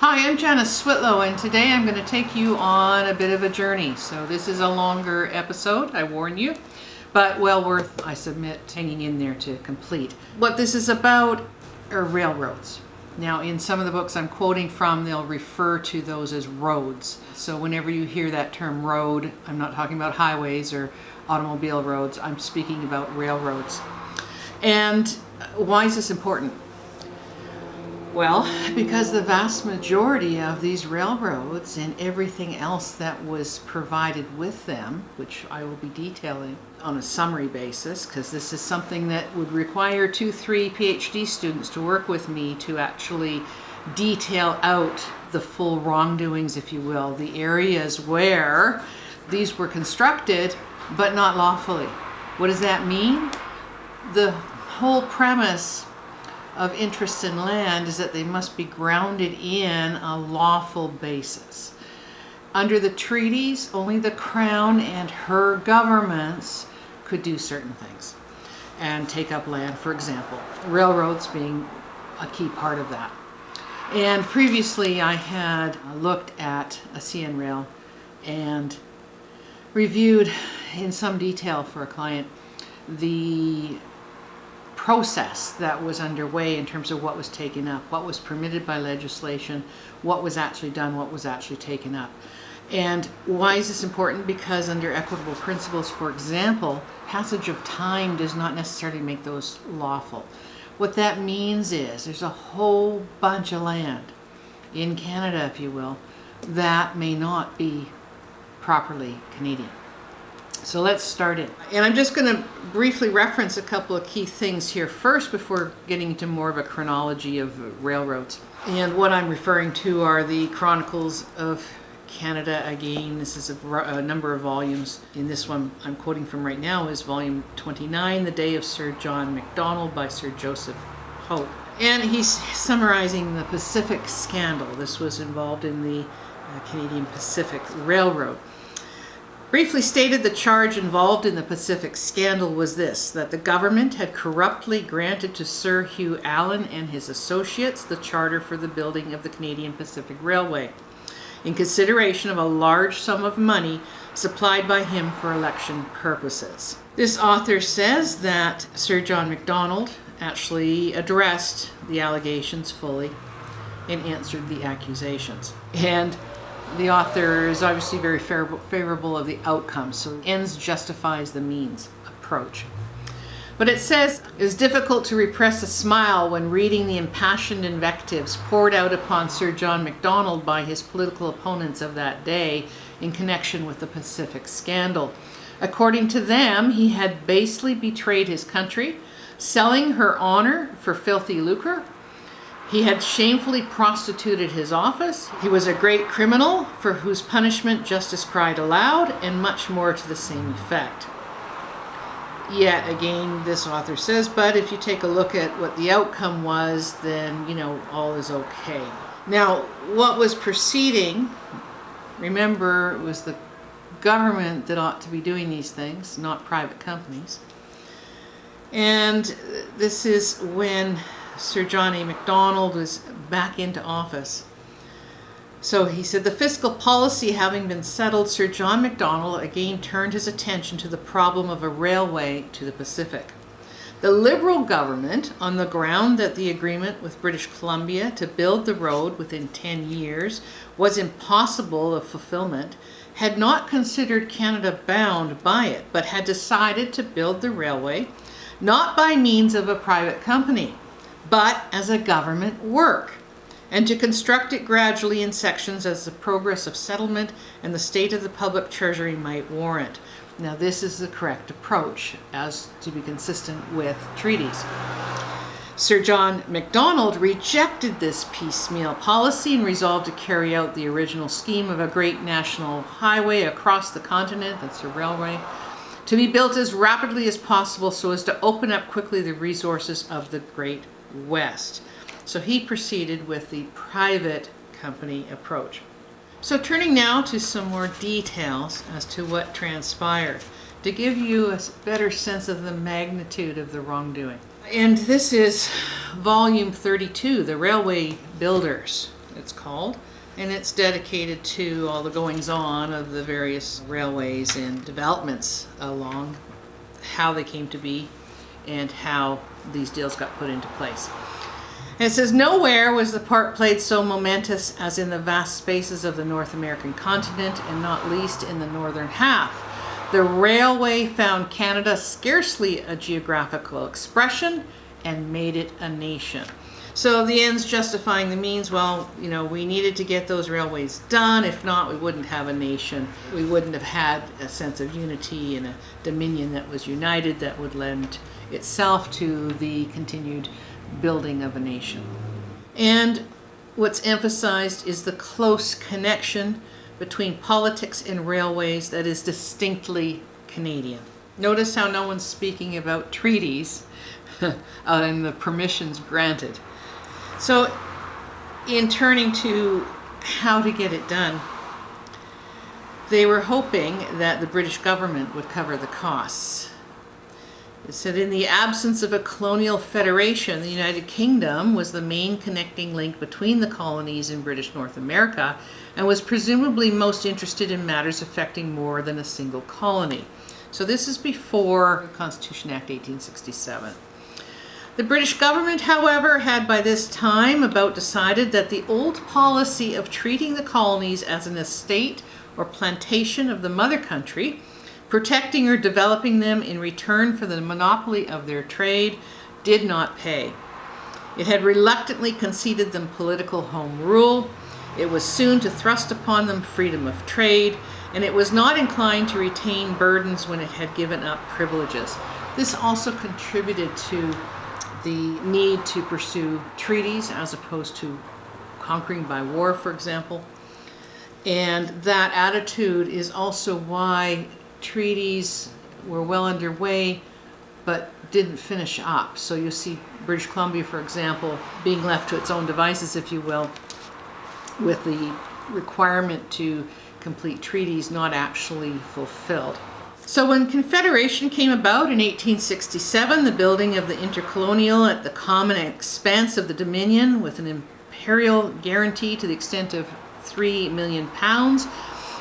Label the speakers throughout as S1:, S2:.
S1: Hi, I'm Janice Switlo, and today I'm going to take you on a bit of a journey. So this is a longer episode, I warn you, but well worth, I submit, hanging in there to complete. What this is about are railroads. Now, in some of the books I'm quoting from, they'll refer to those as roads. So whenever you hear that term road, I'm not talking about highways or automobile roads, I'm speaking about railroads. And why is this important? Well, because the vast majority of these railroads and everything else that was provided with them, which I will be detailing on a summary basis, because this is something that would require 2-3 PhD students to work with me to actually detail out the full wrongdoings, if you will, the areas where these were constructed, but not lawfully. What does that mean? The whole premise of interests in land is that they must be grounded in a lawful basis. Under the treaties, only the crown and her governments could do certain things and take up land, for example, railroads being a key part of that. And previously I had looked at a CN rail and reviewed in some detail for a client the process that was underway in terms of what was taken up, what was permitted by legislation, what was actually done, what was actually taken up. And why is this important? Because under equitable principles, for example, passage of time does not necessarily make those lawful. What that means is there's a whole bunch of land in Canada, if you will, that may not be properly Canadian. So let's start in. And I'm just going to briefly reference a couple of key things here first before getting into more of a chronology of railroads. And what I'm referring to are the Chronicles of Canada. Again, this is a number of volumes. In this one I'm quoting from right now is volume 29, The Day of Sir John Macdonald by Sir Joseph Hope. And he's summarizing the Pacific Scandal. This was involved in the Canadian Pacific Railroad. Briefly stated, the charge involved in the Pacific Scandal was this, that the government had corruptly granted to Sir Hugh Allan and his associates the charter for the building of the Canadian Pacific Railway, in consideration of a large sum of money supplied by him for election purposes. This author says that Sir John Macdonald actually addressed the allegations fully and answered the accusations. And the author is obviously very favorable of the outcome, so ends justifies the means approach. But it says, it is difficult to repress a smile when reading the impassioned invectives poured out upon Sir John Macdonald by his political opponents of that day in connection with the Pacific Scandal. According to them, he had basely betrayed his country, selling her honor for filthy lucre. He had shamefully prostituted his office. He was a great criminal for whose punishment justice cried aloud, and much more to the same effect. Yet again, this author says, but if you take a look at what the outcome was, then, all is okay. Now, what was proceeding, remember, it was the government that ought to be doing these things, not private companies. And this is when Sir John A. Macdonald was back into office. So he said, the fiscal policy having been settled, Sir John Macdonald again turned his attention to the problem of a railway to the Pacific. The Liberal government, on the ground that the agreement with British Columbia to build the road within 10 years was impossible of fulfillment, had not considered Canada bound by it, but had decided to build the railway not by means of a private company, but as a government work, and to construct it gradually in sections as the progress of settlement and the state of the public treasury might warrant. Now, this is the correct approach as to be consistent with treaties. Sir John Macdonald rejected this piecemeal policy and resolved to carry out the original scheme of a great national highway across the continent, that's a railway, to be built as rapidly as possible so as to open up quickly the resources of the Great West. So he proceeded with the private company approach. So turning now to some more details as to what transpired, to give you a better sense of the magnitude of the wrongdoing. And this is volume 32, The Railway Builders. it's called, and it's dedicated to all the goings-on of the various railways and developments along, how they came to be, and how these deals got put into place. And it says, nowhere was the part played so momentous as in the vast spaces of the North American continent, and not least in the northern half. The railway found Canada scarcely a geographical expression and made it a nation. So the ends justifying the means. Well, you know, we needed to get those railways done. If not, we wouldn't have a nation. We wouldn't have had a sense of unity and a dominion that was united that would lend itself to the continued building of a nation. And what's emphasized is the close connection between politics and railways that is distinctly Canadian. Notice how no one's speaking about treaties and the permissions granted. So in turning to how to get it done, they were hoping that the British government would cover the costs. It said, in the absence of a colonial federation, the United Kingdom was the main connecting link between the colonies in British North America and was presumably most interested in matters affecting more than a single colony. So this is before Constitution Act 1867. The British government, however, had by this time about decided that the old policy of treating the colonies as an estate or plantation of the mother country, protecting or developing them in return for the monopoly of their trade, did not pay. It had reluctantly conceded them political home rule. It was soon to thrust upon them freedom of trade, and it was not inclined to retain burdens when it had given up privileges. This also contributed to the need to pursue treaties as opposed to conquering by war, for example. And that attitude is also why treaties were well underway but didn't finish up. So you see British Columbia, for example, being left to its own devices, if you will, with the requirement to complete treaties not actually fulfilled. So when Confederation came about in 1867, the building of the intercolonial at the common expense of the Dominion with an imperial guarantee to the extent of £3 million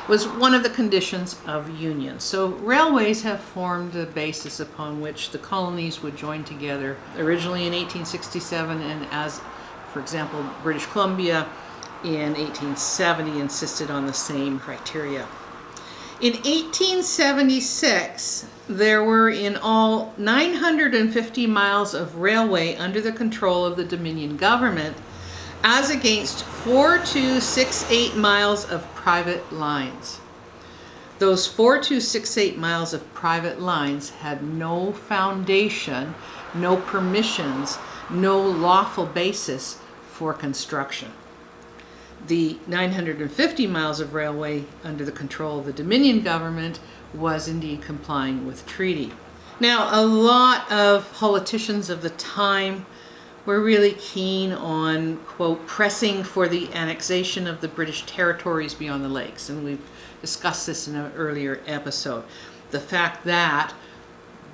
S1: was one of the conditions of union. So railways have formed a basis upon which the colonies would join together, originally in 1867, and as, for example, British Columbia in 1870 insisted on the same criteria. In 1876, there were in all 950 miles of railway under the control of the Dominion government, as against 4268 miles of private lines. Those 4268 miles of private lines had no foundation, no permissions, no lawful basis for construction. The 950 miles of railway under the control of the Dominion government was indeed complying with treaty. Now, a lot of politicians of the time were really keen on, quote, pressing for the annexation of the British territories beyond the lakes. And we've discussed this in an earlier episode. The fact that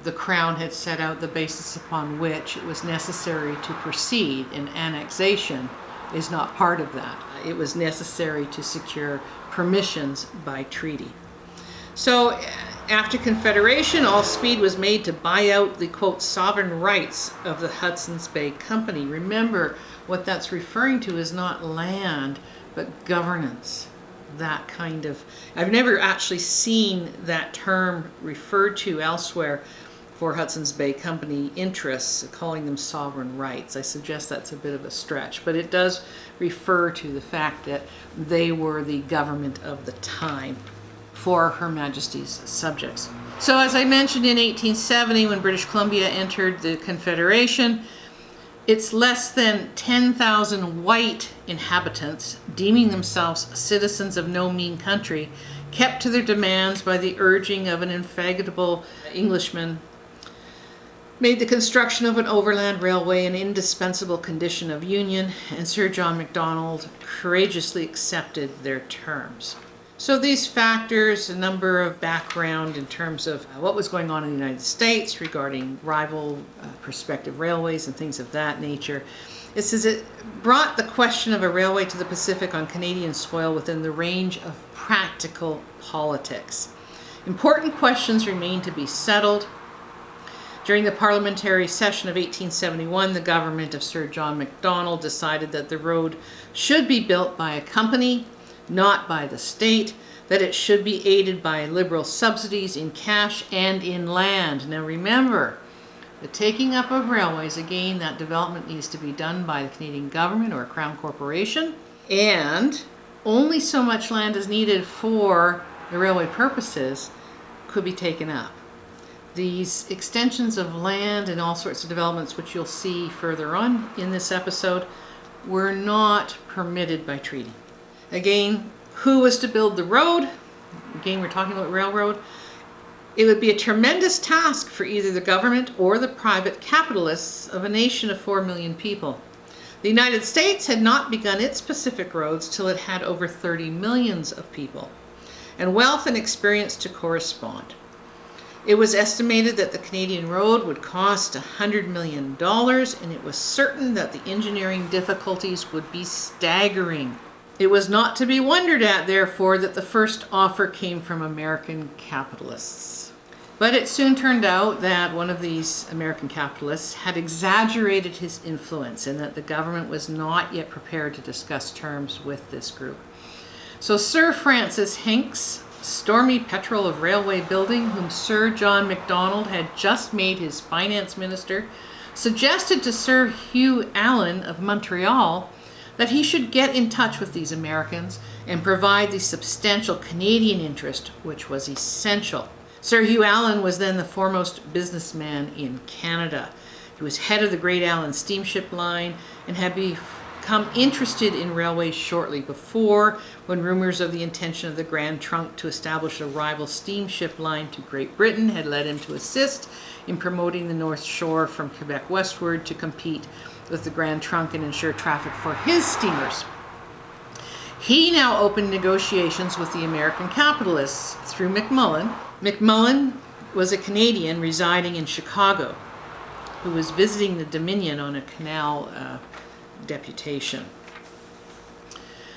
S1: the Crown had set out the basis upon which it was necessary to proceed in annexation is not part of that. It was necessary to secure permissions by treaty. So after Confederation, all speed was made to buy out the, quote, sovereign rights of the Hudson's Bay Company. Remember, what that's referring to is not land, but governance. That kind of, I've never actually seen that term referred to elsewhere for Hudson's Bay Company interests, calling them sovereign rights. I suggest that's a bit of a stretch, but it does refer to the fact that they were the government of the time for Her Majesty's subjects. So as I mentioned, in 1870, when British Columbia entered the Confederation, its less than 10,000 white inhabitants, deeming themselves citizens of no mean country, kept to their demands by the urging of an indefatigable Englishman, made the construction of an overland railway an indispensable condition of union, and Sir John Macdonald courageously accepted their terms. So these factors, a number of background in terms of what was going on in the United States regarding rival prospective railways and things of that nature, It says it brought the question of a railway to the Pacific on Canadian soil within the range of practical politics. Important questions remain to be settled. During the parliamentary session of 1871, the government of Sir John Macdonald decided that the road should be built by a company, not by the state, that it should be aided by liberal subsidies in cash and in land. Now remember, the taking up of railways, again, that development needs to be done by the Canadian government or a crown corporation, and only so much land is needed for the railway purposes could be taken up. These extensions of land and all sorts of developments, which you'll see further on in this episode, were not permitted by treaty. Again, who was to build the road? Again, we're talking about railroad. It would be a tremendous task for either the government or the private capitalists of a nation of 4 million people. The United States had not begun its Pacific roads till it had over 30 millions of people, and wealth and experience to correspond. It was estimated that the Canadian road would cost $100 million, and it was certain that the engineering difficulties would be staggering. It was not to be wondered at, therefore, that the first offer came from American capitalists. But it soon turned out that one of these American capitalists had exaggerated his influence and that the government was not yet prepared to discuss terms with this group. So Sir Francis Hincks, stormy petrel of railway building, whom Sir John Macdonald had just made his finance minister, suggested to Sir Hugh Allen of Montreal that he should get in touch with these Americans and provide the substantial Canadian interest, which was essential. Sir Hugh Allen was then the foremost businessman in Canada. He was head of the Great Allen steamship line and had become interested in railways shortly before, when rumors of the intention of the Grand Trunk to establish a rival steamship line to Great Britain had led him to assist in promoting the North Shore from Quebec westward to compete with the Grand Trunk and ensure traffic for his steamers. He now opened negotiations with the American capitalists through McMullen. McMullen was a Canadian residing in Chicago who was visiting the Dominion on a canal deputation.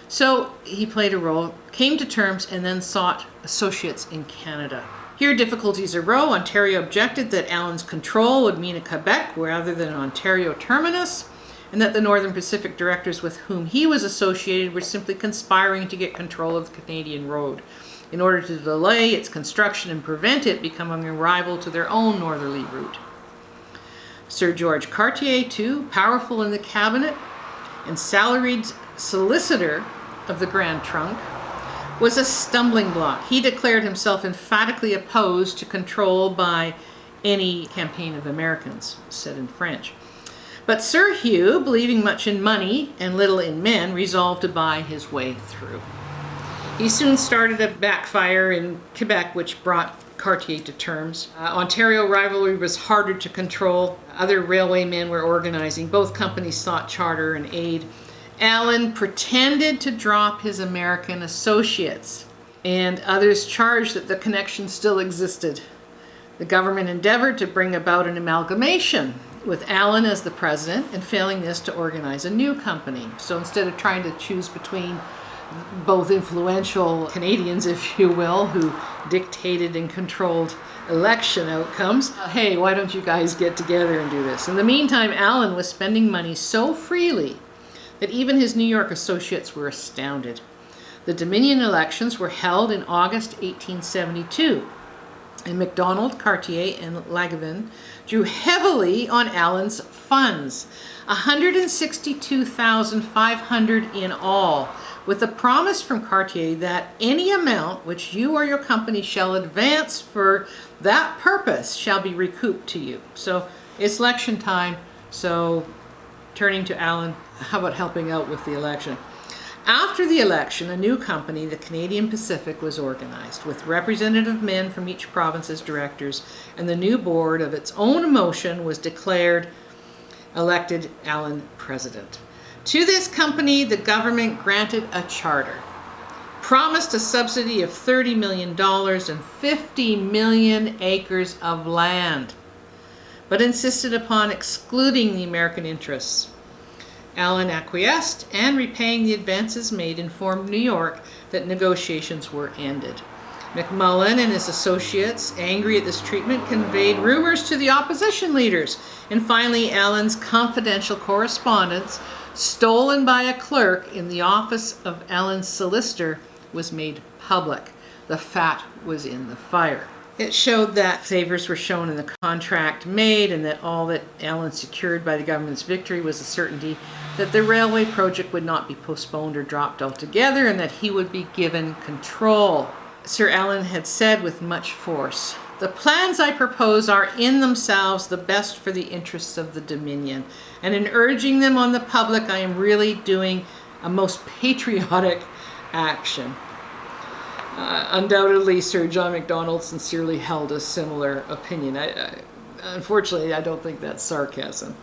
S1: So he played a role, came to terms, and then sought associates in Canada. Here difficulties arose. Ontario objected that Allen's control would mean a Quebec rather than an Ontario terminus, and that the Northern Pacific directors with whom he was associated were simply conspiring to get control of the Canadian road in order to delay its construction and prevent it becoming a rival to their own northerly route. Sir George Cartier, too, powerful in the cabinet and salaried solicitor of the Grand Trunk, was a stumbling block. He declared himself emphatically opposed to control by any campaign of Americans, said in French. But Sir Hugh, believing much in money and little in men, resolved to buy his way through. He soon started a backfire in Quebec, which brought Cartier to terms. Ontario rivalry was harder to control. Other railwaymen were organizing. Both companies sought charter and aid. Allen pretended to drop his American associates, and others charged that the connection still existed. The government endeavored to bring about an amalgamation with Allen as the president, and failing this, to organize a new company. So instead of trying to choose between both influential Canadians, if you will, who dictated and controlled election outcomes, hey, why don't you guys get together and do this? In the meantime, Allen was spending money so freely that even his New York associates were astounded. The Dominion elections were held in August 1872, and Macdonald, Cartier, and Langevin drew heavily on Allen's funds, $162,500 in all, with a promise from Cartier that any amount which you or your company shall advance for that purpose shall be recouped to you. So it's election time, so turning to Allen, how about helping out with the election? After the election, a new company, the Canadian Pacific, was organized with representative men from each province as directors, and the new board, of its own motion, was elected Allen president. To this company, the government granted a charter, promised a subsidy of $30 million and 50 million acres of land, but insisted upon excluding the American interests. Allen acquiesced, and repaying the advances made informed New York that negotiations were ended. McMullen and his associates, angry at this treatment, conveyed rumors to the opposition leaders, and finally Allen's confidential correspondence, stolen by a clerk in the office of Allen's solicitor, was made public. The fat was in the fire. It showed that favors were shown in the contract made, and that all that Allen secured by the government's victory was the certainty that the railway project would not be postponed or dropped altogether, and that he would be given control. Sir Allen had said with much force, "The plans I propose are in themselves the best for the interests of the Dominion, and in urging them on the public I am really doing a most patriotic action." Undoubtedly, Sir John Macdonald sincerely held a similar opinion. Unfortunately, I don't think that's sarcasm.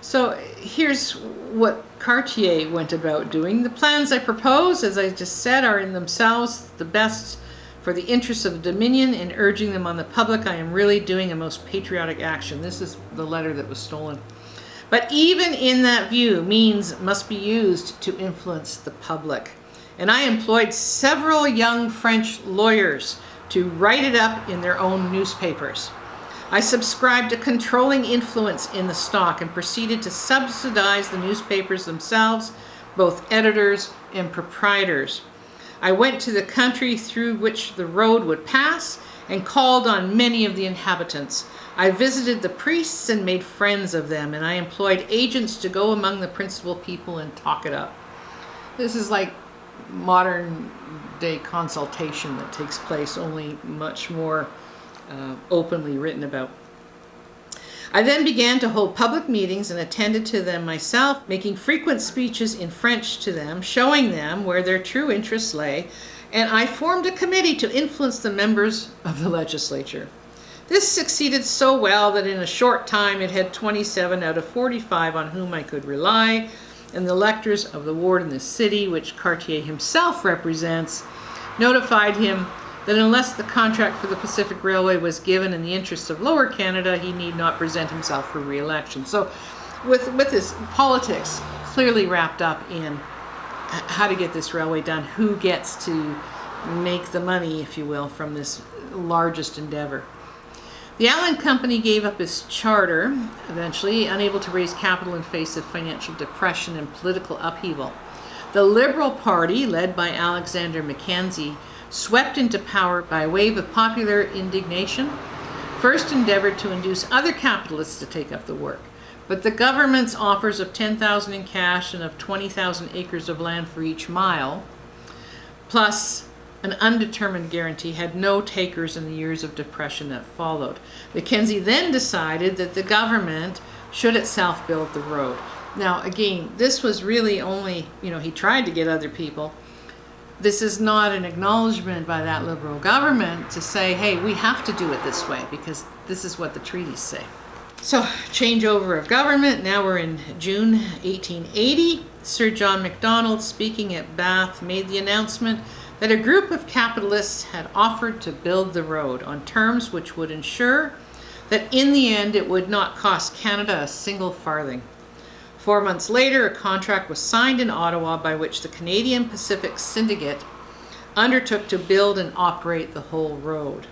S1: So here's what Cartier went about doing. "The plans I propose, as I just said, are in themselves the best for the interests of the Dominion. In urging them on the public, I am really doing a most patriotic action." This is the letter that was stolen. "But even in that view, means must be used to influence the public. And I employed several young French lawyers to write it up in their own newspapers. I subscribed a controlling influence in the stock and proceeded to subsidize the newspapers themselves, both editors and proprietors. I went to the country through which the road would pass and called on many of the inhabitants. I visited the priests and made friends of them, and I employed agents to go among the principal people and talk it up." This is like modern day consultation that takes place, only much more openly written about. "I then began to hold public meetings and attended to them myself, making frequent speeches in French to them, showing them where their true interests lay, and I formed a committee to influence the members of the legislature. This succeeded so well that in a short time it had 27 out of 45 on whom I could rely, and the electors of the ward in the city, which Cartier himself represents, notified him that unless the contract for the Pacific Railway was given in the interests of Lower Canada, he need not present himself for re-election." So with this politics clearly wrapped up in how to get this railway done, who gets to make the money, if you will, from this largest endeavor. The Allen Company gave up its charter, eventually, unable to raise capital in face of financial depression and political upheaval. The Liberal Party, led by Alexander Mackenzie, swept into power by a wave of popular indignation, first endeavored to induce other capitalists to take up the work. But the government's offers of $10,000 in cash and of 20,000 acres of land for each mile, plus an undetermined guarantee, had no takers in the years of depression that followed. Mackenzie then decided that the government should itself build the road. Now, again, this was really only, he tried to get other people. This is not an acknowledgement by that Liberal government to say, hey, we have to do it this way because this is what the treaties say. So, changeover of government. Now we're in June 1880. Sir John Macdonald, speaking at Bath, made the announcement that a group of capitalists had offered to build the road on terms which would ensure that in the end it would not cost Canada a single farthing. 4 months later, a contract was signed in Ottawa by which the Canadian Pacific Syndicate undertook to build and operate the whole road.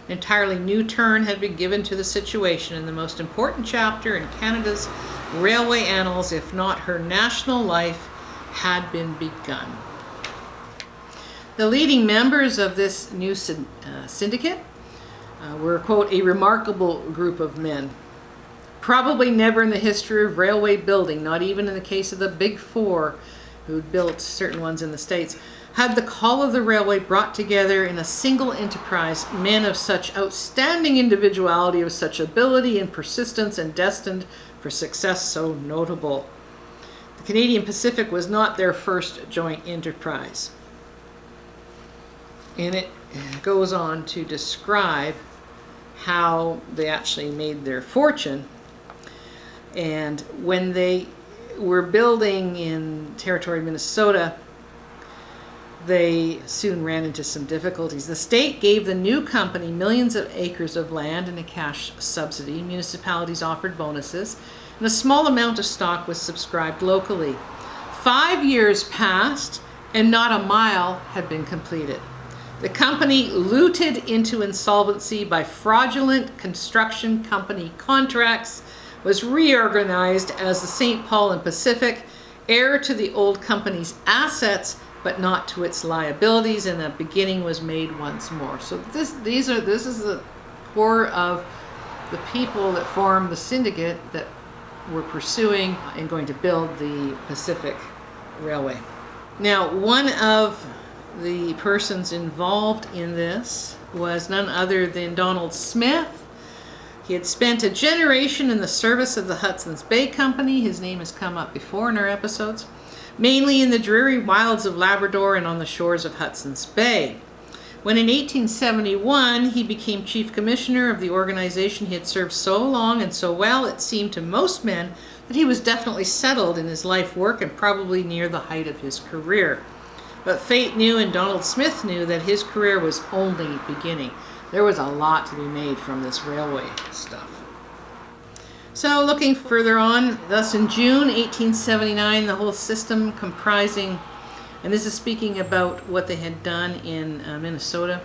S1: An entirely new turn had been given to the situation, and the most important chapter in Canada's railway annals, if not her national life, had been begun. The leading members of this new syndicate were, quote, a remarkable group of men. Probably never in the history of railway building, not even in the case of the Big Four, who built certain ones in the States, had the call of the railway brought together in a single enterprise men of such outstanding individuality, of such ability and persistence, and destined for success so notable. The Canadian Pacific was not their first joint enterprise. And it goes on to describe how they actually made their fortune. And when they were building in territory of Minnesota, they soon ran into some difficulties. The state gave the new company millions of acres of land and a cash subsidy. Municipalities offered bonuses. and a small amount of stock was subscribed locally. 5 years passed, and not a mile had been completed. The company looted into insolvency by fraudulent construction company contracts, was reorganized as the St. Paul and Pacific, heir to the old company's assets, but not to its liabilities, and a beginning was made once more. So this is the core of the people that formed the syndicate that were pursuing and going to build the Pacific Railway. Now, one of the persons involved in this was none other than Donald Smith. He had spent a generation in the service of the Hudson's Bay Company. His name has come up before in our episodes, mainly in the dreary wilds of Labrador and on the shores of Hudson's Bay. When in 1871 he became chief commissioner of the organization, he had served so long and so well, it seemed to most men that he was definitely settled in his life work and probably near the height of his career. But fate knew, and Donald Smith knew, that his career was only beginning. There was a lot to be made from this railway stuff. So looking further on, thus in June 1879, the whole system comprising, and this is speaking about what they had done in Minnesota.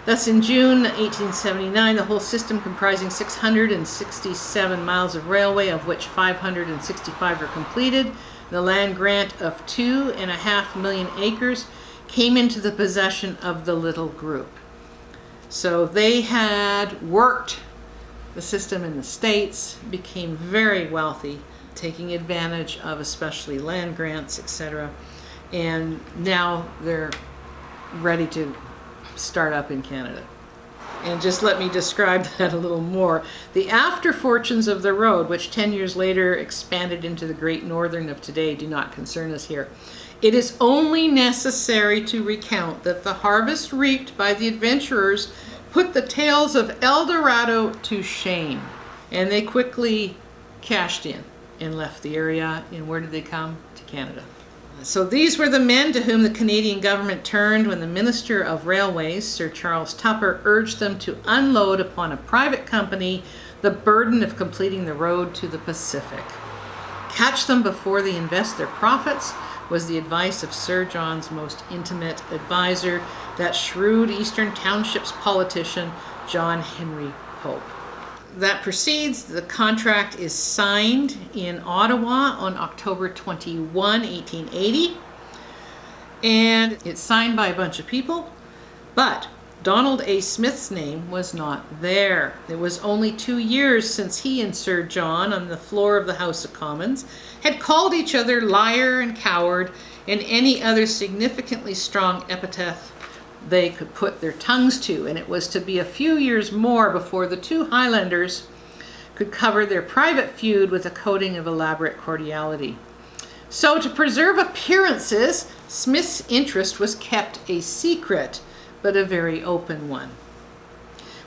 S1: Thus in June 1879, the whole system comprising 667 miles of railway, of which 565 were completed, the land grant of 2.5 million acres, came into the possession of the little group. So they had worked the system in the States, became very wealthy, taking advantage of especially land grants, etc. And now they're ready to start up in Canada. And just let me describe that a little more. The after fortunes of the road, which 10 years later expanded into the Great Northern of today, do not concern us here. It is only necessary to recount that the harvest reaped by the adventurers put the tales of El Dorado to shame. And they quickly cashed in and left the area. And where did they come? To Canada. So these were the men to whom the Canadian government turned when the Minister of Railways, Sir Charles Tupper, urged them to unload upon a private company the burden of completing the road to the Pacific. Catch them before they invest their profits was the advice of Sir John's most intimate advisor, that shrewd Eastern Townships politician, John Henry Pope. That proceeds. The contract is signed in Ottawa on October 21, 1880. And it's signed by a bunch of people, but Donald A. Smith's name was not there. It was only 2 years since he and Sir John, on the floor of the House of Commons, had called each other liar and coward and any other significantly strong epithet they could put their tongues to, and it was to be a few years more before the two Highlanders could cover their private feud with a coating of elaborate cordiality. So to preserve appearances, Smith's interest was kept a secret, but a very open one.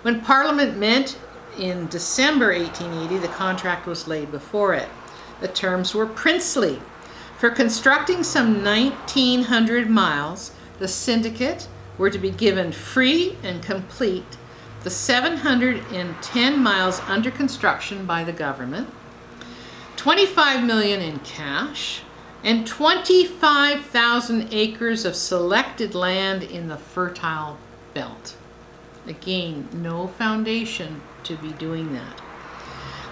S1: When Parliament met in December 1880, the contract was laid before it. The terms were princely. For constructing some 1,900 miles, the syndicate were to be given free and complete the 710 miles under construction by the government, $25 million in cash, and 25,000 acres of selected land in the Fertile Belt. Again, no foundation to be doing that.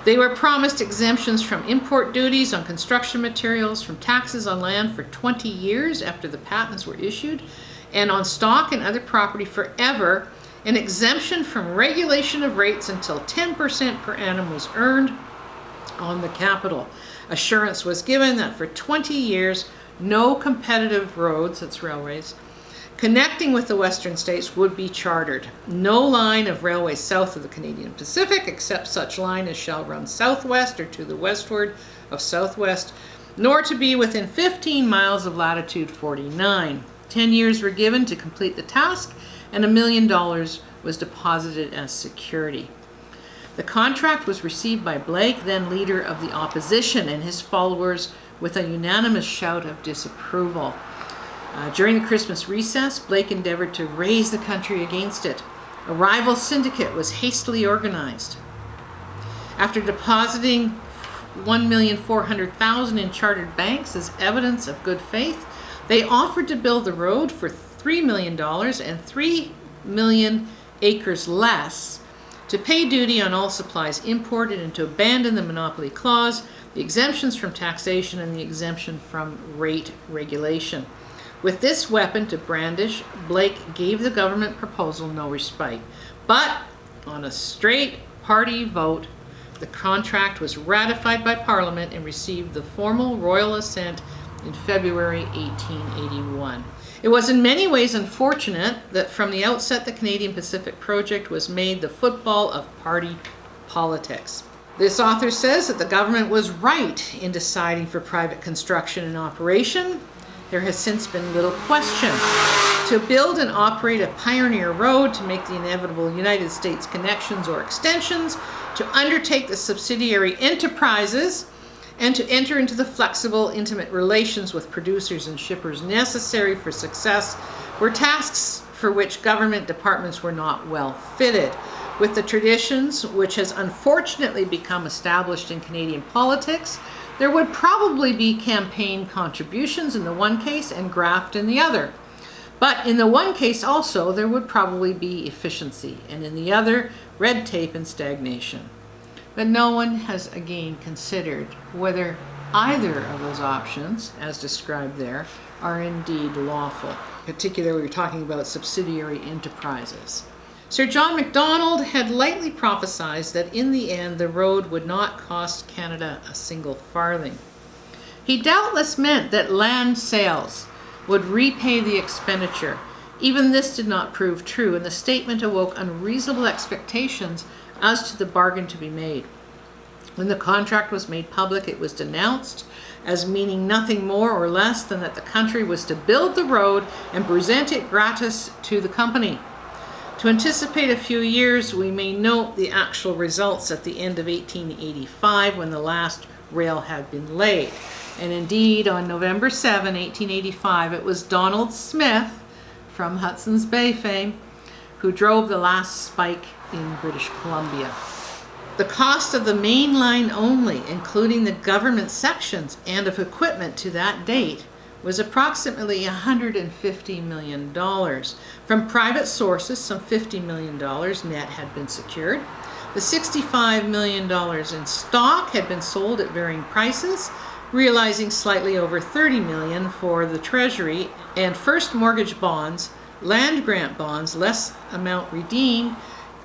S1: They were promised exemptions from import duties on construction materials, from taxes on land for 20 years after the patents were issued, and on stock and other property forever, an exemption from regulation of rates until 10% per annum was earned on the capital. Assurance was given that for 20 years, no competitive roads, that's railways, connecting with the western states would be chartered. No line of railway south of the Canadian Pacific, except such line as shall run southwest or to the westward of southwest, nor to be within 15 miles of latitude 49. 10 years were given to complete the task, and $1 million was deposited as security. The contract was received by Blake, then leader of the opposition, and his followers with a unanimous shout of disapproval. During the Christmas recess, Blake endeavored to raise the country against it. A rival syndicate was hastily organized. After depositing $1,400,000 in chartered banks as evidence of good faith. They offered to build the road for $3 million and 3 million acres less, to pay duty on all supplies imported, and to abandon the monopoly clause, the exemptions from taxation, and the exemption from rate regulation. With this weapon to brandish, Blake gave the government proposal no respite. But on a straight party vote, the contract was ratified by Parliament and received the formal royal assent in February 1881. It was in many ways unfortunate that from the outset the Canadian Pacific Project was made the football of party politics. This author says that the government was right in deciding for private construction and operation. There has since been little question. To build and operate a pioneer road, to make the inevitable United States connections or extensions, to undertake the subsidiary enterprises, and to enter into the flexible, intimate relations with producers and shippers necessary for success were tasks for which government departments were not well fitted. With the traditions which has unfortunately become established in Canadian politics, there would probably be campaign contributions in the one case and graft in the other. But in the one case also, there would probably be efficiency, and in the other, red tape and stagnation. But no one has again considered whether either of those options, as described there, are indeed lawful. Particularly, we're talking about subsidiary enterprises. Sir John Macdonald had lightly prophesied that in the end the road would not cost Canada a single farthing. He doubtless meant that land sales would repay the expenditure. Even this did not prove true, and the statement awoke unreasonable expectations as to the bargain to be made. When the contract was made public, it was denounced as meaning nothing more or less than that the country was to build the road and present it gratis to the company. To anticipate a few years, we may note the actual results at the end of 1885, when the last rail had been laid. And indeed, on November 7, 1885, it was Donald Smith, from Hudson's Bay fame, who drove the last spike in British Columbia. The cost of the main line only, including the government sections and of equipment to that date, was approximately $150 million. From private sources, some $50 million net had been secured. The $65 million in stock had been sold at varying prices, realizing slightly over $30 million for the Treasury, and first mortgage bonds, land grant bonds, less amount redeemed,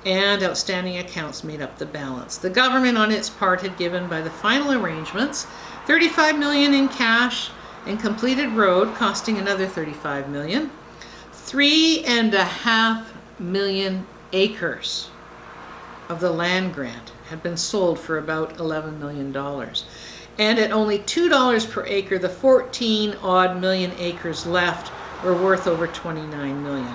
S1: and outstanding accounts made up the balance. The government on its part had given, by the final arrangements, $35 million in cash and completed road costing another $35 million. 3.5 million acres of the land grant had been sold for about $11 million. And at only $2 per acre, the 14-odd million acres left were worth over $29 million.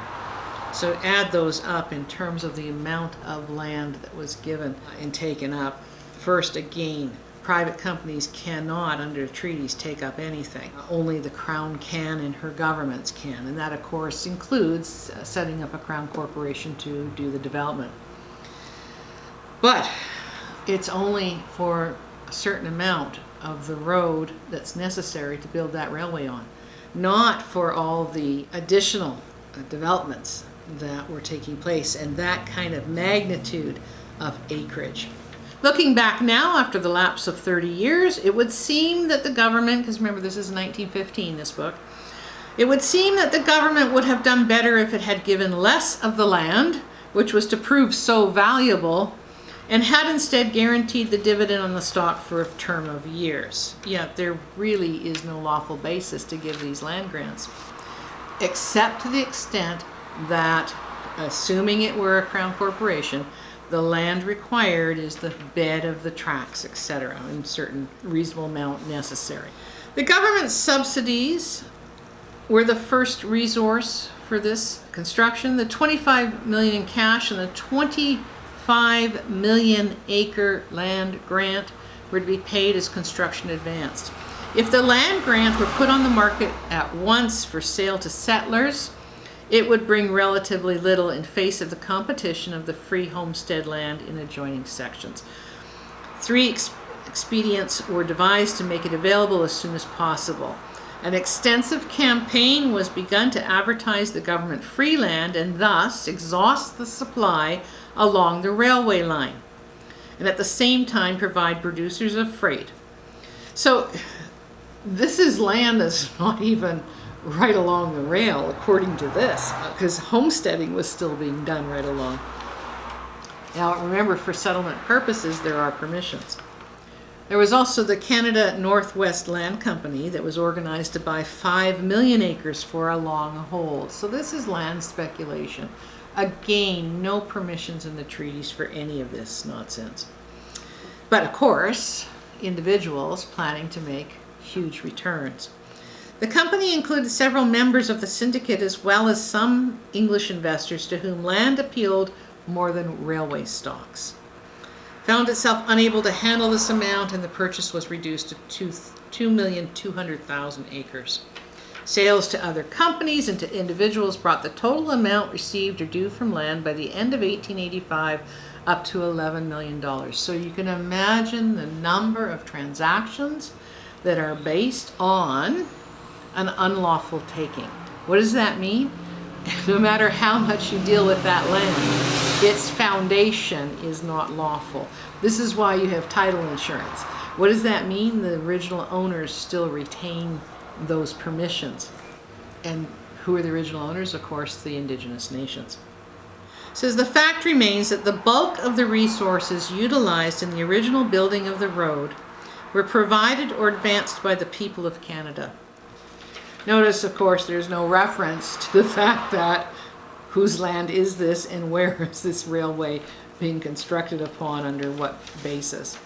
S1: So add those up in terms of the amount of land that was given and taken up. First, again, private companies cannot, under treaties, take up anything. Only the Crown can, and her governments can. And that, of course, includes setting up a Crown corporation to do the development. But it's only for a certain amount of the road that's necessary to build that railway on, not for all the additional developments that were taking place and that kind of magnitude of acreage. Looking back now, after the lapse of 30 years, it would seem that the government, because remember this is 1915, this book, it would seem that the government would have done better if it had given less of the land, which was to prove so valuable, and had instead guaranteed the dividend on the stock for a term of years. Yet there really is no lawful basis to give these land grants, except to the extent that, assuming it were a Crown corporation, the land required is the bed of the tracks, etc., in certain reasonable amount necessary. The government subsidies were the first resource for this construction. The $25 million in cash and the 25 million acre land grant were to be paid as construction advanced. If the land grant were put on the market at once for sale to settlers, it would bring relatively little in face of the competition of the free homestead land in adjoining sections. Three expedients were devised to make it available as soon as possible. An extensive campaign was begun to advertise the government free land and thus exhaust the supply along the railway line, and at the same time provide producers of freight. So this is land that's not even right along the rail, according to this, because homesteading was still being done right along. Now remember, for settlement purposes, there are permissions. There was also the Canada Northwest Land Company that was organized to buy 5 million acres for a long hold. So this is land speculation. Again, no permissions in the treaties for any of this nonsense. But of course, individuals planning to make huge returns. The company included several members of the syndicate as well as some English investors to whom land appealed more than railway stocks. Found itself unable to handle this amount, and the purchase was reduced to 2,200,000 acres. Sales to other companies and to individuals brought the total amount received or due from land by the end of 1885 up to $11 million. So you can imagine the number of transactions that are based on an unlawful taking. What does that mean? No matter how much you deal with that land, its foundation is not lawful. This is why you have title insurance. What does that mean? The original owners still retain those permissions. And who are the original owners? Of course, the Indigenous nations. It says the fact remains that the bulk of the resources utilized in the original building of the road were provided or advanced by the people of Canada. Notice, of course, there's no reference to the fact that whose land is this and where is this railway being constructed upon, under what basis.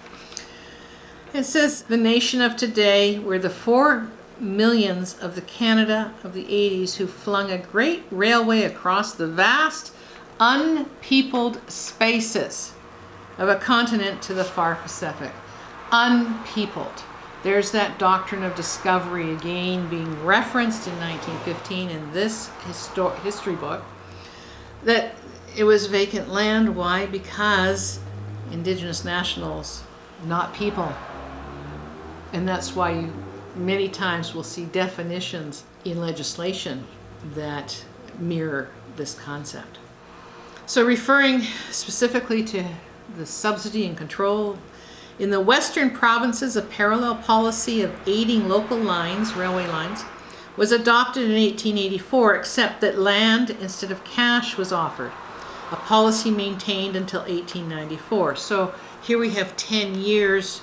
S1: It says the nation of today were the 4 millions of the Canada of the 80s who flung a great railway across the vast, unpeopled spaces of a continent to the far Pacific. Unpeopled. There's that doctrine of discovery again being referenced in 1915 in this history book, that it was vacant land. Why? Because Indigenous nationals, not people. And that's why you many times will see definitions in legislation that mirror this concept. So referring specifically to the subsidy and control, in the western provinces, a parallel policy of aiding local lines, railway lines, was adopted in 1884, except that land instead of cash was offered, a policy maintained until 1894. So here we have 10 years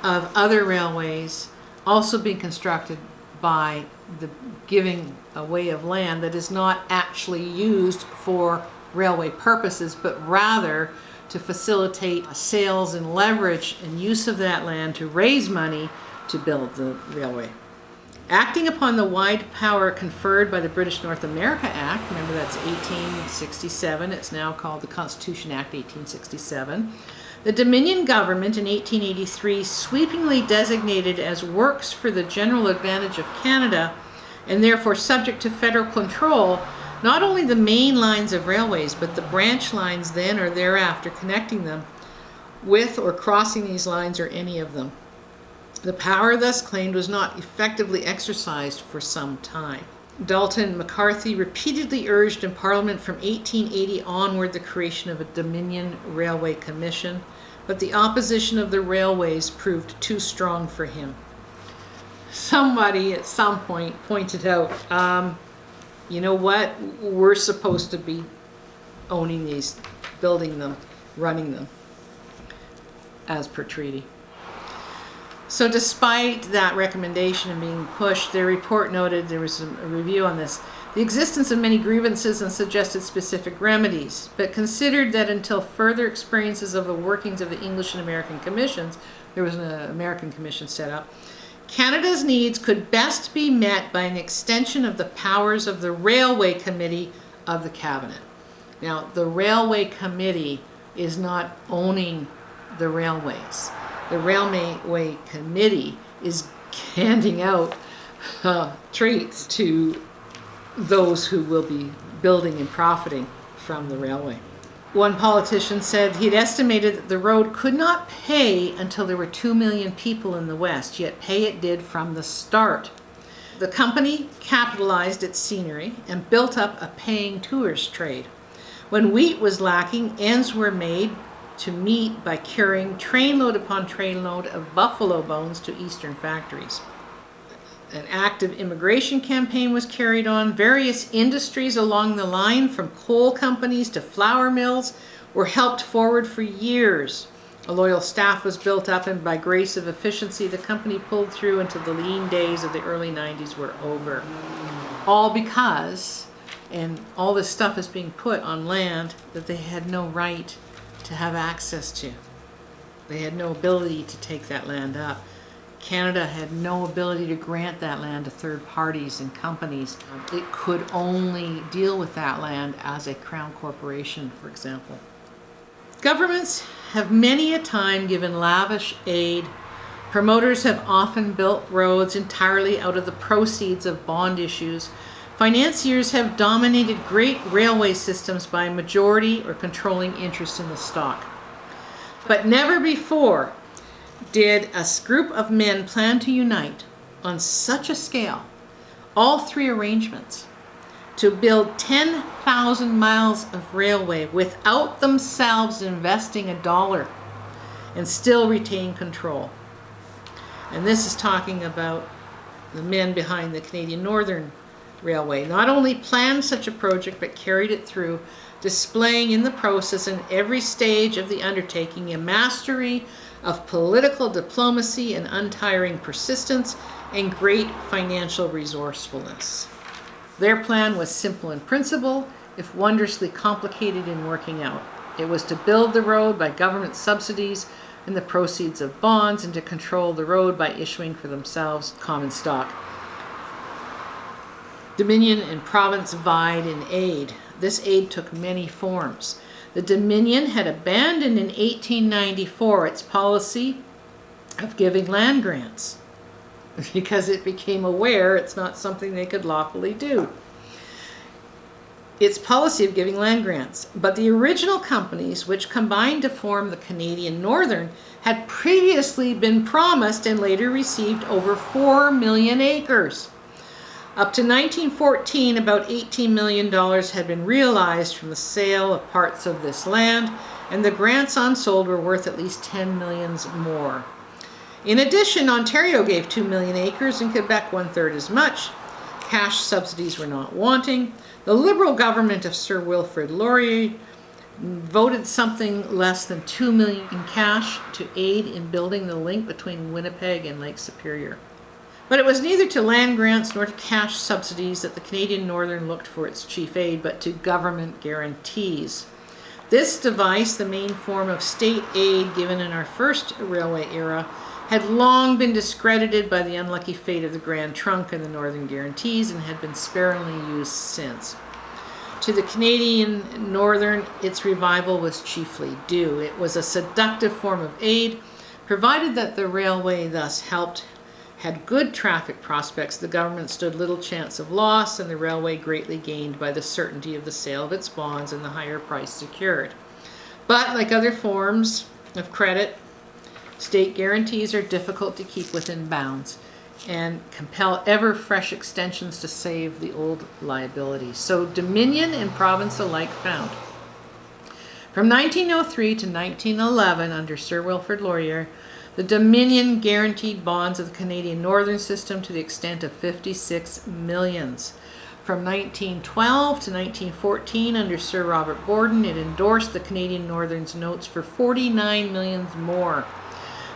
S1: of other railways also being constructed by the giving away of land that is not actually used for railway purposes, but rather to facilitate sales and leverage and use of that land to raise money to build the railway. Acting upon the wide power conferred by the British North America Act, remember that's 1867, it's now called the Constitution Act 1867, the Dominion government in 1883 sweepingly designated as works for the general advantage of Canada, and therefore subject to federal control, not only the main lines of railways, but the branch lines then or thereafter connecting them with or crossing these lines, or any of them. The power thus claimed was not effectively exercised for some time. Dalton McCarthy repeatedly urged in Parliament from 1880 onward the creation of a Dominion Railway Commission, but the opposition of the railways proved too strong for him. Somebody at some point pointed out, you know what, we're supposed to be owning these, building them, running them, as per treaty. So despite that recommendation and being pushed, their report noted, there was a review on this, the existence of many grievances and suggested specific remedies, but considered that until further experiences of the workings of the English and American commissions, there was an American commission set up, Canada's needs could best be met by an extension of the powers of the Railway Committee of the Cabinet. Now, the Railway Committee is not owning the railways. The Railway Committee is handing out treats to those who will be building and profiting from the railway. One politician said he'd estimated that the road could not pay until there were 2 million people in the West, yet pay it did from the start. The company capitalized its scenery and built up a paying tourist trade. When wheat was lacking, ends were made to meet by carrying trainload upon trainload of buffalo bones to eastern factories. An active immigration campaign was carried on. Various industries along the line, from coal companies to flour mills, were helped forward for years. A loyal staff was built up, and by grace of efficiency, the company pulled through until the lean days of the early 90s were over. All because, and all this stuff is being put on land that they had no right to have access to. They had no ability to take that land up. Canada had no ability to grant that land to third parties and companies. It could only deal with that land as a crown corporation, for example. Governments have many a time given lavish aid. Promoters have often built roads entirely out of the proceeds of bond issues. Financiers have dominated great railway systems by majority or controlling interest in the stock. But never before did a group of men plan to unite on such a scale, all three arrangements, to build 10,000 miles of railway without themselves investing $1 and still retain control. And this is talking about the men behind the Canadian Northern Railway. Not only planned such a project, but carried it through, displaying in the process in every stage of the undertaking a mastery of political diplomacy and untiring persistence and great financial resourcefulness. Their plan was simple in principle, if wondrously complicated in working out. It was to build the road by government subsidies and the proceeds of bonds, and to control the road by issuing for themselves common stock. Dominion and province vied in aid. This aid took many forms. The Dominion had abandoned in 1894 its policy of giving land grants because it became aware it's not something they could lawfully do. Its policy of giving land grants. But the original companies, which combined to form the Canadian Northern, had previously been promised and later received over 4 million acres. Up to 1914, about $18 million had been realized from the sale of parts of this land, and the grants unsold were worth at least 10 millions more. In addition, Ontario gave 2 million acres and Quebec 1/3 as much. Cash subsidies were not wanting. The Liberal government of Sir Wilfrid Laurier voted something less than 2 million in cash to aid in building the link between Winnipeg and Lake Superior. But it was neither to land grants nor to cash subsidies that the Canadian Northern looked for its chief aid, but to government guarantees. This device, the main form of state aid given in our first railway era, had long been discredited by the unlucky fate of the Grand Trunk and the Northern Guarantees, and had been sparingly used since. To the Canadian Northern, its revival was chiefly due. It was a seductive form of aid, provided that the railway thus had good traffic prospects. The government stood little chance of loss, and the railway greatly gained by the certainty of the sale of its bonds and the higher price secured. But like other forms of credit, state guarantees are difficult to keep within bounds and compel ever fresh extensions to save the old liabilities. So Dominion and province alike found. From 1903 to 1911, under Sir Wilfrid Laurier, the Dominion guaranteed bonds of the Canadian Northern system to the extent of 56 millions. From 1912 to 1914, under Sir Robert Borden, it endorsed the Canadian Northern's notes for 49 millions more.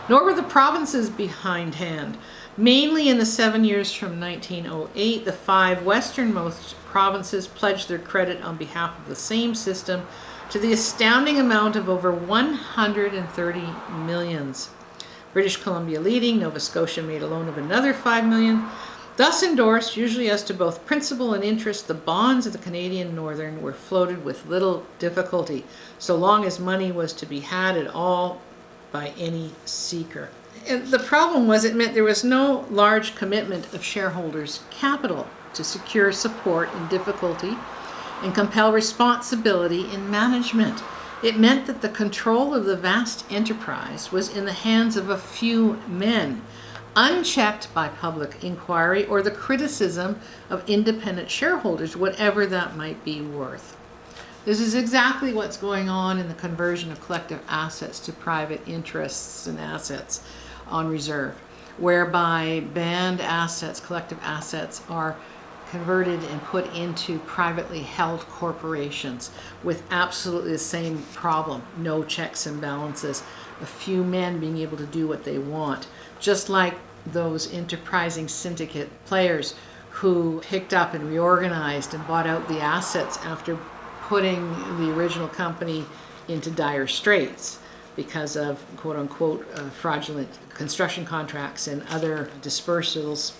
S1: Nor were the provinces behindhand. Mainly in the 7 years from 1908, the 5 westernmost provinces pledged their credit on behalf of the same system to the astounding amount of over 130 millions. British Columbia leading, Nova Scotia made a loan of another 5 million. Thus endorsed, usually as to both principal and interest, the bonds of the Canadian Northern were floated with little difficulty, so long as money was to be had at all by any seeker. And the problem was it meant there was no large commitment of shareholders' capital to secure support in difficulty and compel responsibility in management. It meant that the control of the vast enterprise was in the hands of a few men, unchecked by public inquiry or the criticism of independent shareholders, whatever that might be worth. This is exactly what's going on in the conversion of collective assets to private interests and assets on reserve, whereby banned assets, collective assets, are converted and put into privately held corporations with absolutely the same problem: no checks and balances, a few men being able to do what they want, just like those enterprising syndicate players who picked up and reorganized and bought out the assets after putting the original company into dire straits because of quote-unquote fraudulent construction contracts and other dispersals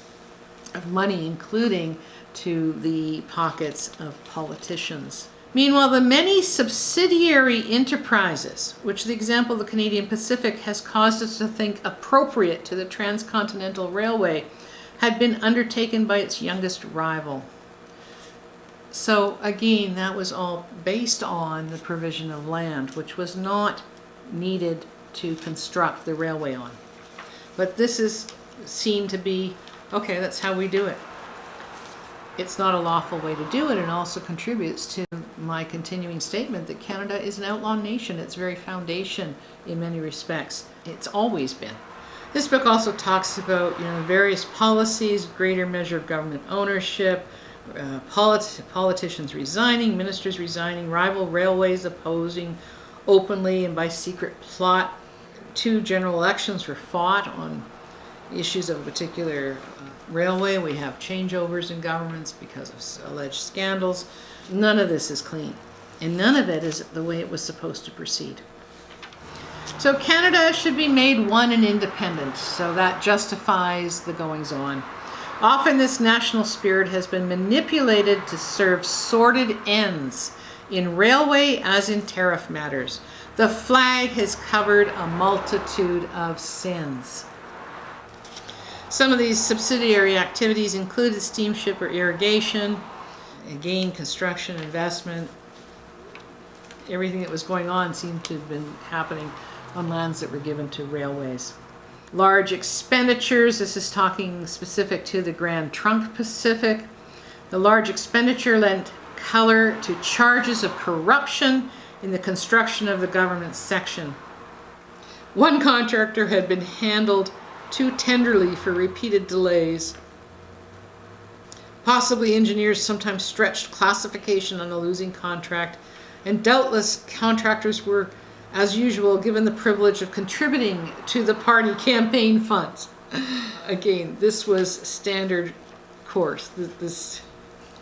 S1: of money, including to the pockets of politicians. Meanwhile, the many subsidiary enterprises, which the example of the Canadian Pacific has caused us to think appropriate to the Transcontinental Railway, had been undertaken by its youngest rival. So again, that was all based on the provision of land, which was not needed to construct the railway on. But this is seen to be, okay, that's how we do it. It's not a lawful way to do it, and also contributes to my continuing statement that Canada is an outlaw nation. Its very foundation in many respects. It's always been. This book also talks about various policies, greater measure of government ownership, politicians resigning, ministers resigning, rival railways opposing openly and by secret plot. 2 general elections were fought on issues of a particular railway. We have changeovers in governments because of alleged scandals. None of this is clean, and none of it is the way it was supposed to proceed. So Canada should be made one and independent, so that justifies the goings-on. Often this national spirit has been manipulated to serve sordid ends in railway as in tariff matters. The flag has covered a multitude of sins. Some of these subsidiary activities included steamship or irrigation, again, construction, investment. Everything that was going on seemed to have been happening on lands that were given to railways. Large expenditures, this is talking specific to the Grand Trunk Pacific. The large expenditure lent color to charges of corruption in the construction of the government section. One contractor had been handled too tenderly for repeated delays. Possibly engineers sometimes stretched classification on a losing contract, and doubtless contractors were, as usual, given the privilege of contributing to the party campaign funds. Again, this was standard course, this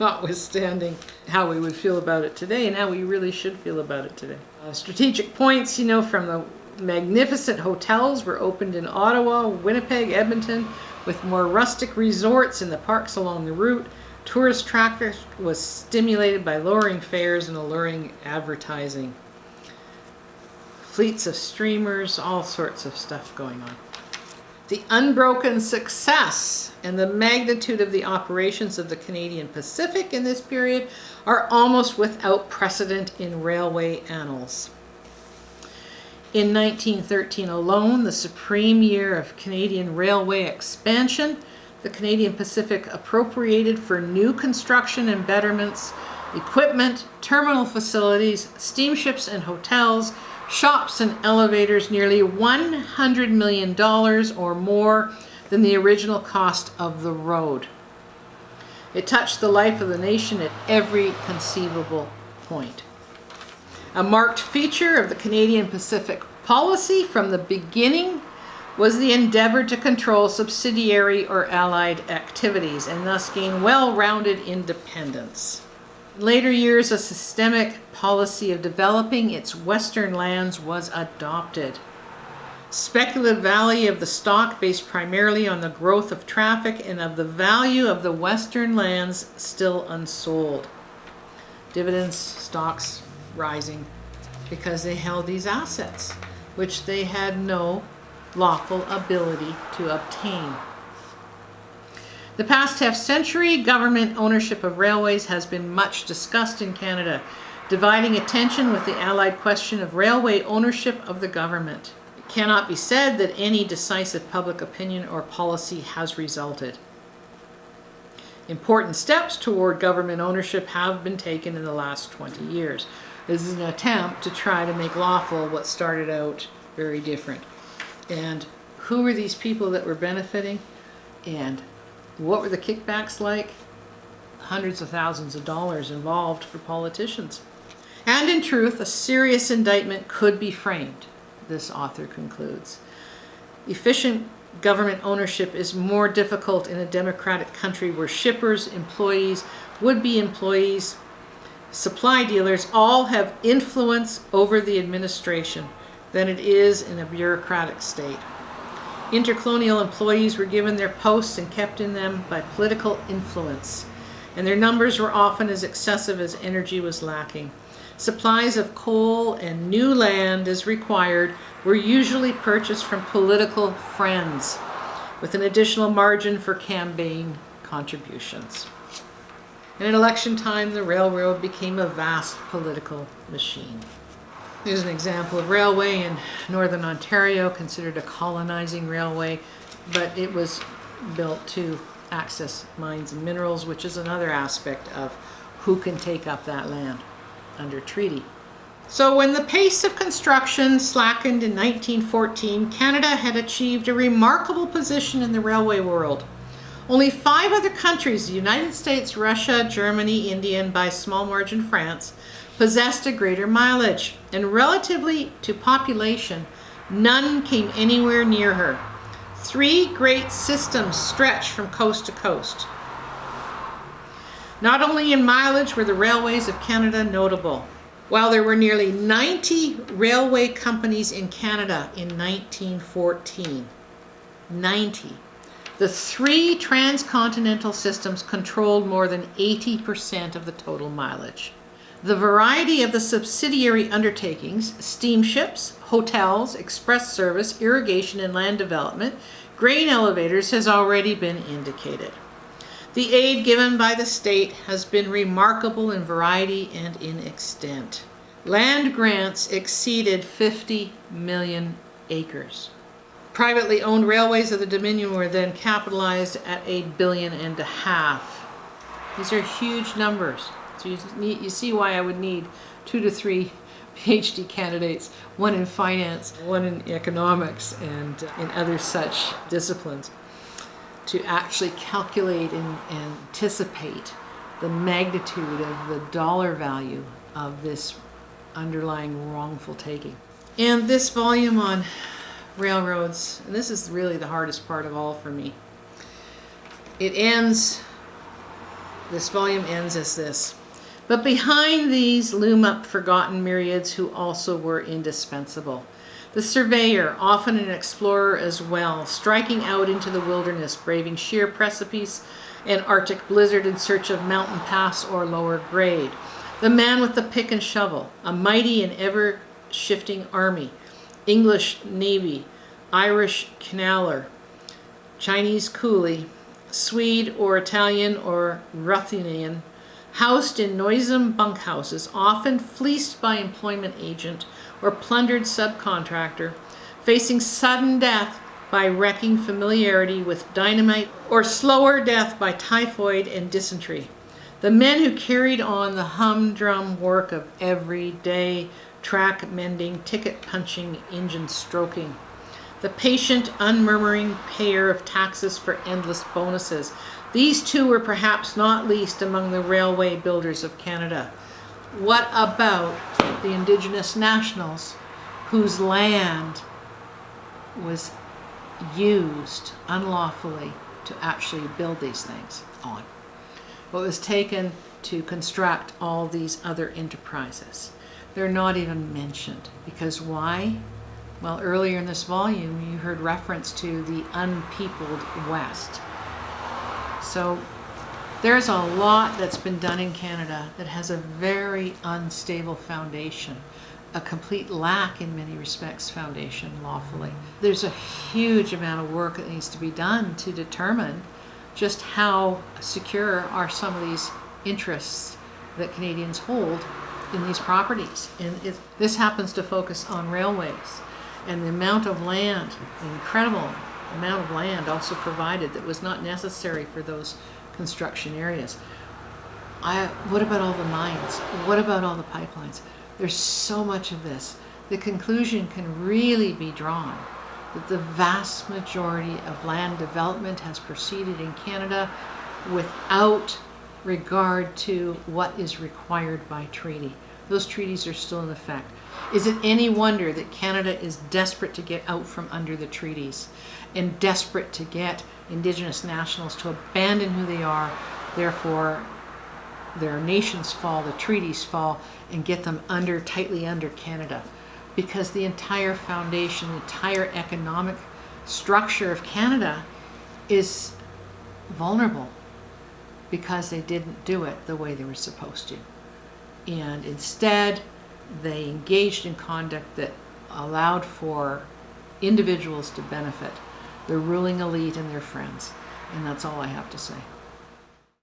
S1: notwithstanding how we would feel about it today and how we really should feel about it today. Strategic points, from the magnificent hotels were opened in Ottawa, Winnipeg, Edmonton, with more rustic resorts in the parks along the route. Tourist traffic was stimulated by lowering fares and alluring advertising. Fleets of streamers, all sorts of stuff going on. The unbroken success and the magnitude of the operations of the Canadian Pacific in this period are almost without precedent in railway annals. In 1913 alone, the supreme year of Canadian railway expansion, the Canadian Pacific appropriated for new construction and betterments, equipment, terminal facilities, steamships and hotels, shops and elevators nearly $100 million or more than the original cost of the road. It touched the life of the nation at every conceivable point. A marked feature of the Canadian Pacific policy from the beginning was the endeavor to control subsidiary or allied activities and thus gain well-rounded independence. In later years, a systemic policy of developing its western lands was adopted. Speculative value of the stock based primarily on the growth of traffic and of the value of the western lands still unsold. Dividends, stocks rising because they held these assets, which they had no lawful ability to obtain. The past half-century, government ownership of railways has been much discussed in Canada. dividing attention with the allied question of railway ownership of the government. It cannot be said that any decisive public opinion or policy has resulted. Important steps toward government ownership have been taken in the last 20 years. This is an attempt to try to make lawful what started out very different. And who were these people that were benefiting? And what were the kickbacks like? Hundreds of thousands of dollars involved for politicians. And in truth, a serious indictment could be framed, this author concludes. Efficient government ownership is more difficult in a democratic country where shippers, employees, would-be employees, supply dealers all have influence over the administration than it is in a bureaucratic state. Intercolonial employees were given their posts and kept in them by political influence, and their numbers were often as excessive as energy was lacking. Supplies of coal and new land as required were usually purchased from political friends, with an additional margin for campaign contributions. And at election time, the railroad became a vast political machine. Here's an example of railway in northern Ontario, considered a colonizing railway, but it was built to access mines and minerals, which is another aspect of who can take up that land under treaty. So when the pace of construction slackened in 1914, Canada had achieved a remarkable position in the railway world. Only 5 other countries, the United States, Russia, Germany, India, and by a small margin France, possessed a greater mileage, and relatively to population, none came anywhere near her. 3 great systems stretched from coast to coast. Not only in mileage were the railways of Canada notable. While there were nearly 90 railway companies in Canada in 1914, 90. The 3 transcontinental systems controlled more than 80% of the total mileage. The variety of the subsidiary undertakings, steamships, hotels, express service, irrigation and land development, grain elevators, has already been indicated. The aid given by the state has been remarkable in variety and in extent. Land grants exceeded 50 million acres. Privately owned railways of the Dominion were then capitalized at $1.5 billion. These are huge numbers. So you see why I would need 2 to 3 PhD candidates, one in finance, one in economics, and in other such disciplines, to actually calculate and anticipate the magnitude of the dollar value of this underlying wrongful taking. And this volume on railroads, and this is really the hardest part of all for me, this volume ends as this. But behind these loom up forgotten myriads who also were indispensable. The surveyor, often an explorer as well, striking out into the wilderness, braving sheer precipice and Arctic blizzard in search of mountain pass or lower grade. The man with the pick and shovel, a mighty and ever-shifting army, English navy, Irish canaller, Chinese coolie, Swede or Italian or Ruthenian, housed in noisome bunkhouses, often fleeced by employment agent or plundered subcontractor, facing sudden death by wrecking familiarity with dynamite or slower death by typhoid and dysentery. The men who carried on the humdrum work of everyday track mending, ticket punching, engine stroking. The patient, unmurmuring payer of taxes for endless bonuses. These 2 were perhaps not least among the railway builders of Canada. What about the Indigenous nationals whose land was used unlawfully to actually build these things on? What was taken to construct all these other enterprises? They're not even mentioned. Because why? Well, earlier in this volume, you heard reference to the unpeopled West. So there's a lot that's been done in Canada that has a very unstable foundation, a complete lack in many respects foundation lawfully. There's a huge amount of work that needs to be done to determine just how secure are some of these interests that Canadians hold in these properties. And this happens to focus on railways. And the amount of land, the incredible amount of land also provided that was not necessary for those construction areas. What about all the mines? What about all the pipelines? There's so much of this. The conclusion can really be drawn that the vast majority of land development has proceeded in Canada without regard to what is required by treaty. Those treaties are still in effect. Is it any wonder that Canada is desperate to get out from under the treaties and desperate to get Indigenous nationals to abandon who they are, therefore their nations fall, the treaties fall, and get them tightly under Canada? Because the entire foundation, the entire economic structure of Canada is vulnerable because they didn't do it the way they were supposed to. And instead, they engaged in conduct that allowed for individuals to benefit, the ruling elite and their friends. And that's all I have to say.